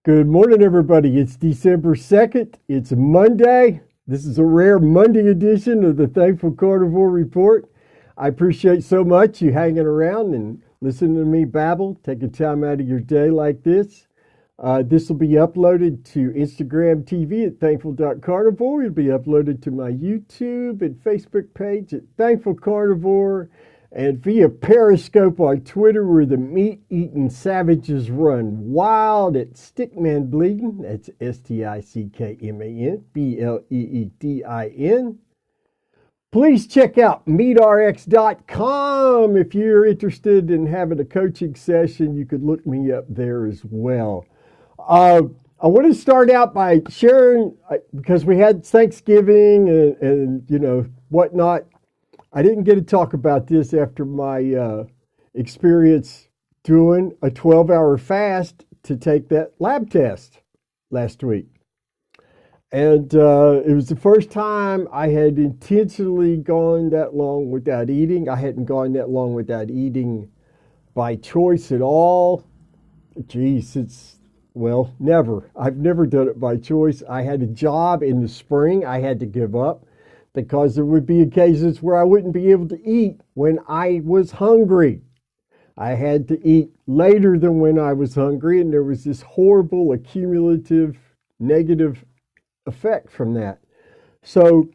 Good morning, everybody. It's December 2nd. It's Monday. This is a rare Monday edition of the Thankful Carnivore Report. I appreciate so much you hanging around and listening to me babble, taking time out of your day like this. This will be uploaded to Instagram TV at thankful.carnivore. It'll be uploaded to my YouTube and Facebook page at Thankful Carnivore and via Periscope on Twitter where the meat-eating savages run wild at Stickman Bleeding. That's Stickman, Bleedin. Please check out meatrx.com. If you're interested in having a coaching session, you could look me up there as well. I want to start out by sharing, because we had Thanksgiving and whatnot. I didn't get to talk about this after my experience doing a 12-hour fast to take that lab test last week. And it was the first time I had intentionally gone that long without eating. I hadn't gone that long without eating by choice at all. Geez, never. I've never done it by choice. I had a job in the spring I had to give up because there would be occasions where I wouldn't be able to eat when I was hungry. I had to eat later than when I was hungry, and there was this horrible accumulative negative effect from that. So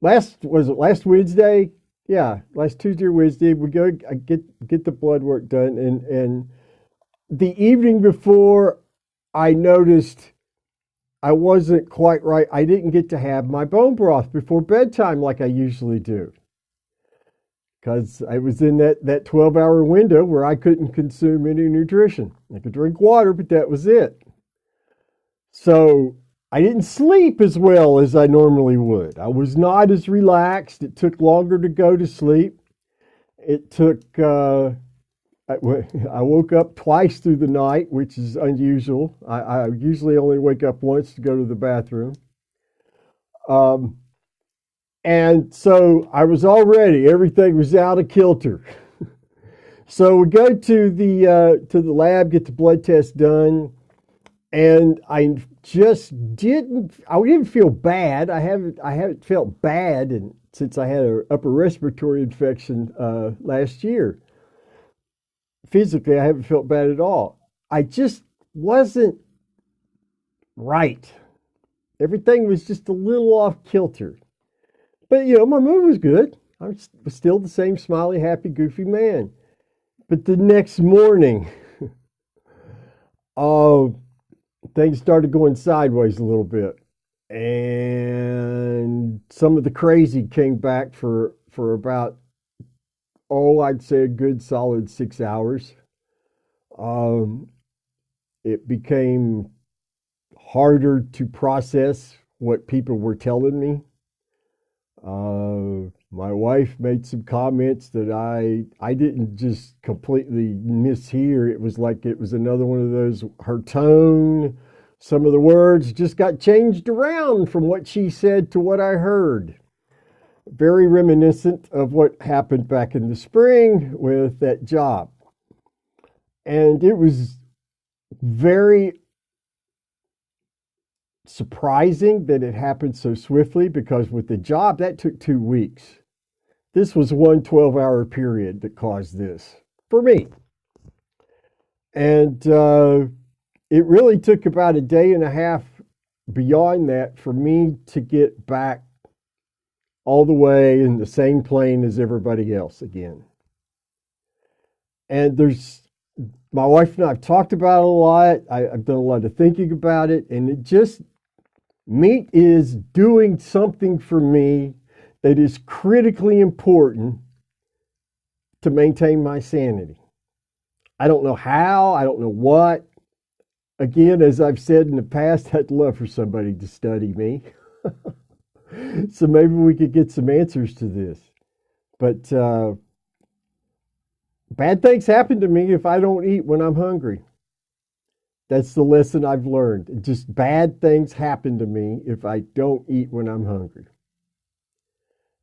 last Wednesday? Yeah, last Tuesday or Wednesday, we go get the blood work done, and the evening before I noticed I wasn't quite right. I didn't get to have my bone broth before bedtime like I usually do. Because I was in that 12-hour window where I couldn't consume any nutrition. I could drink water, but that was it. So I didn't sleep as well as I normally would. I was not as relaxed. It took longer to go to sleep. It took, I woke up twice through the night, which is unusual. I usually only wake up once to go to the bathroom. And so I was all ready. Everything was out of kilter. So we go to the lab, get the blood test done, and I didn't feel bad. I haven't felt bad since I had an upper respiratory infection last year. Physically, I haven't felt bad at all. I just wasn't right. Everything was just a little off kilter. But, my mood was good. I was still the same smiley, happy, goofy man. But the next morning, oh, things started going sideways a little bit. And some of the crazy came back for about, I'd say a good solid 6 hours. It became harder to process what people were telling me. My wife made some comments that I didn't just completely mishear. It was like it was another one of those, her tone, some of the words just got changed around from what she said to what I heard. Very reminiscent of what happened back in the spring with that job. And it was very surprising that it happened so swiftly because with the job, that took 2 weeks. This was one 12-hour period that caused this for me. And it really took about a day and a half beyond that for me to get back all the way in the same plane as everybody else again. And my wife and I have talked about it a lot. I've done a lot of thinking about it, and meat is doing something for me that is critically important to maintain my sanity. I don't know how, I don't know what. Again, as I've said in the past, I'd love for somebody to study me. So maybe we could get some answers to this. But bad things happen to me if I don't eat when I'm hungry. That's the lesson I've learned. Just bad things happen to me if I don't eat when I'm hungry.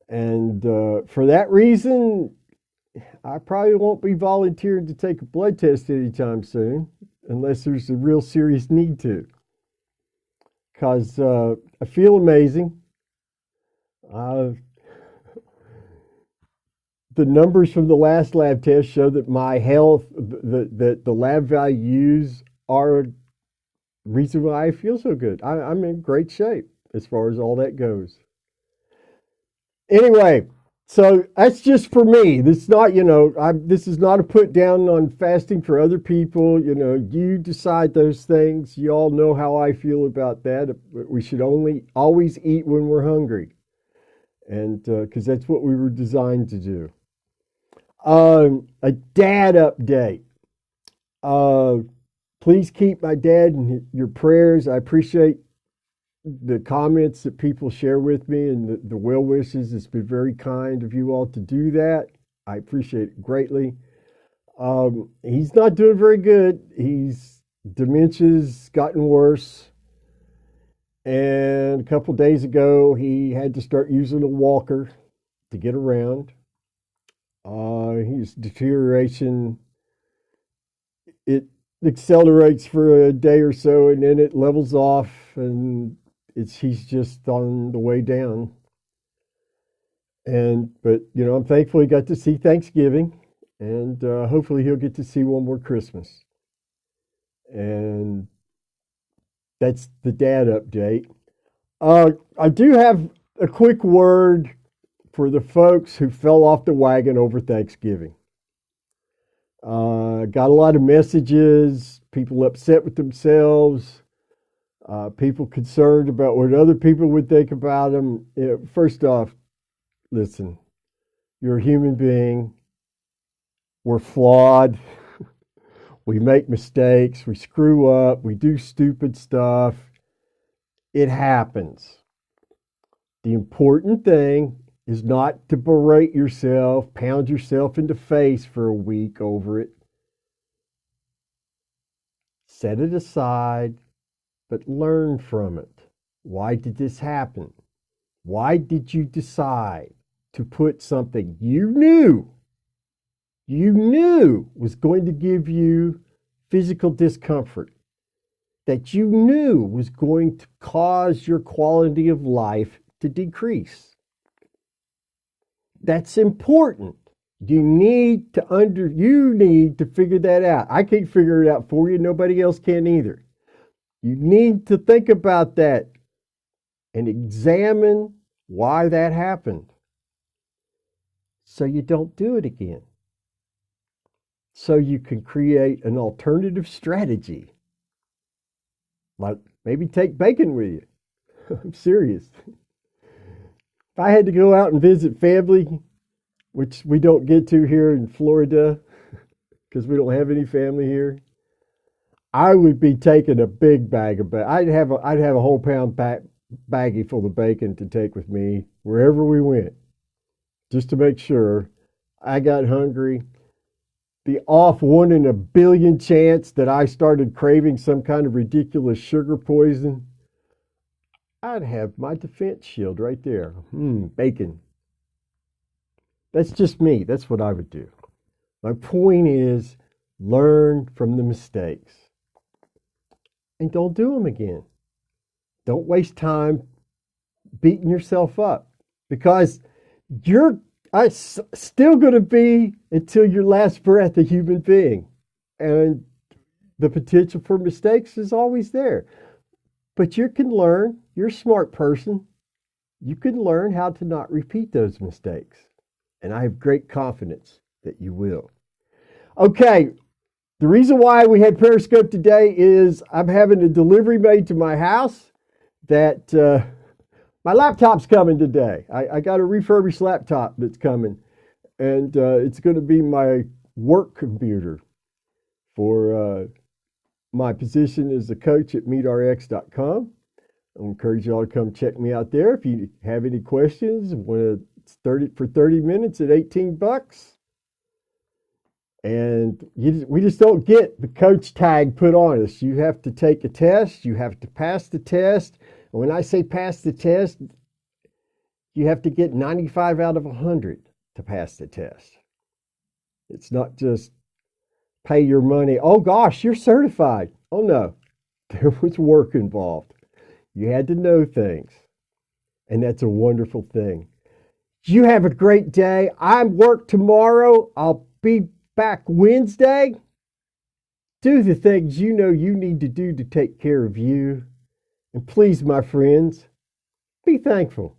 And for that reason, I probably won't be volunteering to take a blood test anytime soon. unless there's a real serious need to. Because I feel amazing. Uh, the numbers from the last lab test show that my health, that the lab values are reason why I feel so good. I'm in great shape as far as all that goes. Anyway, so that's just for me. This is not, this is not a put down on fasting for other people. You decide those things. You all know how I feel about that. We should only always eat when we're hungry, and because that's what we were designed to do. A dad update. Uh, Please keep my dad in your prayers. I appreciate the comments that people share with me and the well wishes. It's been very kind of you all to do that. I appreciate it greatly. He's not doing very good. Dementia's gotten worse. And a couple days ago, he had to start using a walker to get around. His deterioration, it accelerates for a day or so and then it levels off and he's just on the way down. But I'm thankful he got to see Thanksgiving, and hopefully he'll get to see one more Christmas. And that's the dad update. I do have a quick word for the folks who fell off the wagon over Thanksgiving. Got a lot of messages, people upset with themselves, people concerned about what other people would think about them. First off, listen, you're a human being. We're flawed. We make mistakes. We screw up. We do stupid stuff. It happens. The important thing is not to berate yourself, pound yourself in the face for a week over it. Set it aside, but learn from it. Why did this happen? Why did you decide to put something you knew was going to give you physical discomfort, that you knew was going to cause your quality of life to decrease? That's important. You need to figure that out. I can't figure it out for you. Nobody else can either. You need to think about that and examine why that happened so you don't do it again. So you can create an alternative strategy. Like maybe take bacon with you. I'm serious. If I had to go out and visit family, which we don't get to here in Florida because we don't have any family here, I would be taking a big bag of bacon. I'd have a whole pound baggie full of bacon to take with me wherever we went, just to make sure. I got hungry. The off 1 in a billion chance that I started craving some kind of ridiculous sugar poison, I'd have my defense shield right there. Bacon. That's just me. That's what I would do. My point is, learn from the mistakes and don't do them again. Don't waste time beating yourself up, because you're still going to be, until your last breath, a human being. And the potential for mistakes is always there. But you can learn. You're a smart person. You can learn how to not repeat those mistakes. And I have great confidence that you will. Okay, the reason why we had Periscope today is I'm having a delivery made to my house that my laptop's coming today. I got a refurbished laptop that's coming, and it's going to be my work computer for my position as a coach at meetrx.com. I encourage you all to come check me out there. If you have any questions, it's 30 minutes at $18. And we just don't get the coach tag put on us. You have to take a test. You have to pass the test. And when I say pass the test, you have to get 95 out of 100 to pass the test. It's not just pay your money. Oh gosh, you're certified. Oh no, there was work involved. You had to know things, and that's a wonderful thing. You have a great day. I work tomorrow. I'll be back Wednesday. Do the things you know you need to do to take care of you. And please, my friends, be thankful.